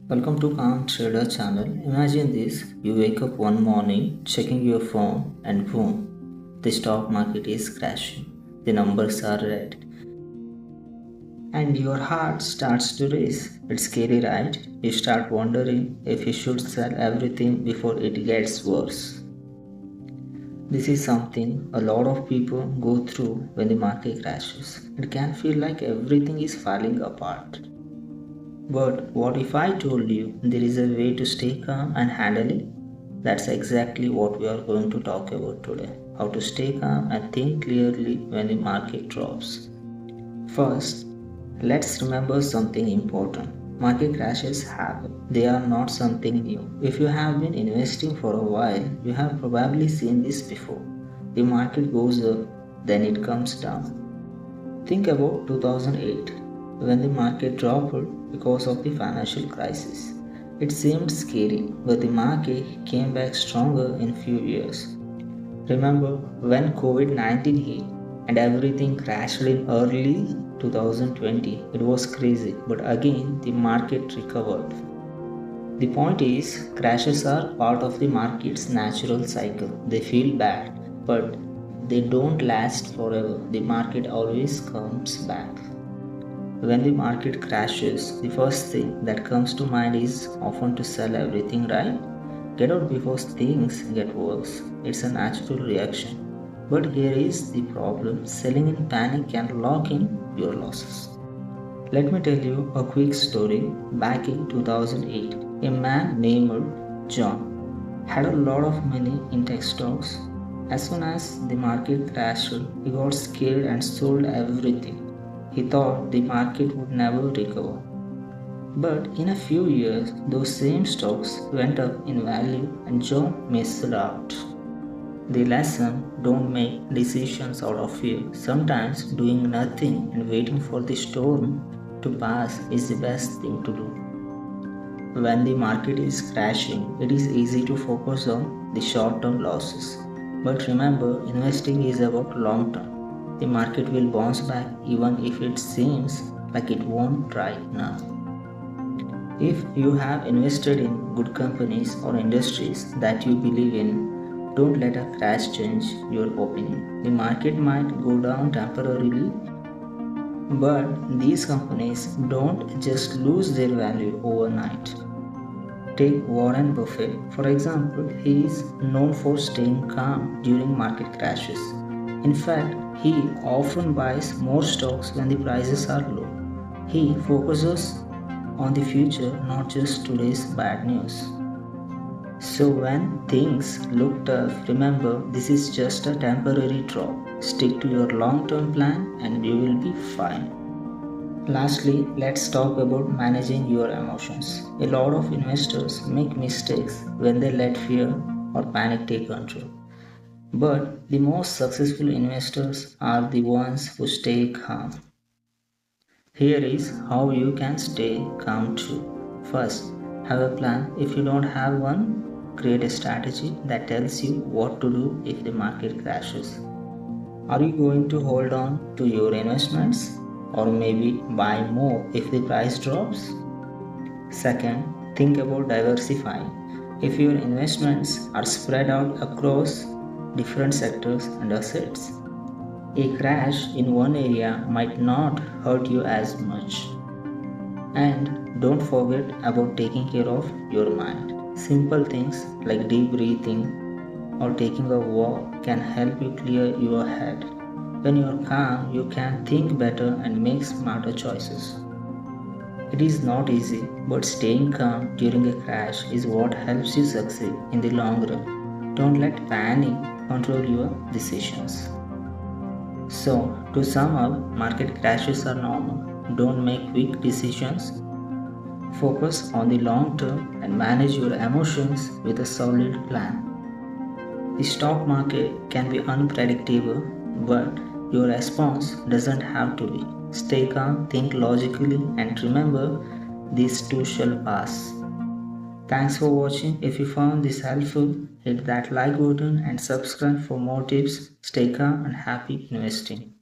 Welcome to Calm Trader channel. Imagine this, you wake up one morning, checking your phone, and boom, the stock market is crashing. The numbers are red, and your heart starts to race. It's scary, right? You start wondering if you should sell everything before it gets worse. This is something a lot of people go through when the market crashes. It can feel like everything is falling apart. But what if I told you there is a way to stay calm and handle it? That's exactly what we are going to talk about today. How to stay calm and think clearly when the market drops. First, let's remember something important. Market crashes happen. They are not something new. If you have been investing for a while, you have probably seen this before. The market goes up, then it comes down. Think about 2008 when the market dropped because of the financial crisis. It seemed scary, but the market came back stronger in few years. Remember when COVID-19 hit and everything crashed in early 2020? It was crazy, but again the market recovered. The point is, crashes are part of the market's natural cycle. They feel bad, but they don't last forever. The market always comes back. When the market crashes, the first thing that comes to mind is often to sell everything, right? Get out before things get worse. It's a natural reaction. But here is the problem, selling in panic can lock in your losses. Let me tell you a quick story. Back in 2008, a man named John had a lot of money in tech stocks. As soon as the market crashed, he got scared and sold everything. He thought the market would never recover. But in a few years, those same stocks went up in value and John missed out. The lesson, don't make decisions out of fear. Sometimes doing nothing and waiting for the storm to pass is the best thing to do. When the market is crashing, it is easy to focus on the short term losses. But remember, investing is about long term. The market will bounce back even if it seems like it won't right now. If you have invested in good companies or industries that you believe in, don't let a crash change your opinion. The market might go down temporarily, but these companies don't just lose their value overnight. Take Warren Buffett, for example, he is known for staying calm during market crashes. In fact, he often buys more stocks when the prices are low. He focuses on the future, not just today's bad news. So, when things look tough, remember this is just a temporary drop. Stick to your long term plan and you will be fine. Lastly, let's talk about managing your emotions. A lot of investors make mistakes when they let fear or panic take control. But the most successful investors are the ones who stay calm. Here is how you can stay calm too. First, have a plan. If you don't have one, create a strategy that tells you what to do if the market crashes. Are you going to hold on to your investments or maybe buy more if the price drops? Second, think about diversifying. If your investments are spread out across different sectors and assets, a crash in one area might not hurt you as much. And don't forget about taking care of your mind. Simple things like deep breathing or taking a walk can help you clear your head. When you're calm, you can think better and make smarter choices. It is not easy, but staying calm during a crash is what helps you succeed in the long run. Don't let panic control your decisions. So, to sum up, market crashes are normal. Don't make quick decisions. Focus on the long term and manage your emotions with a solid plan. The stock market can be unpredictable, but your response doesn't have to be. Stay calm, think logically, and remember these too shall pass. Thanks for watching. If you found this helpful, hit that like button and subscribe for more tips. Stay calm and happy investing.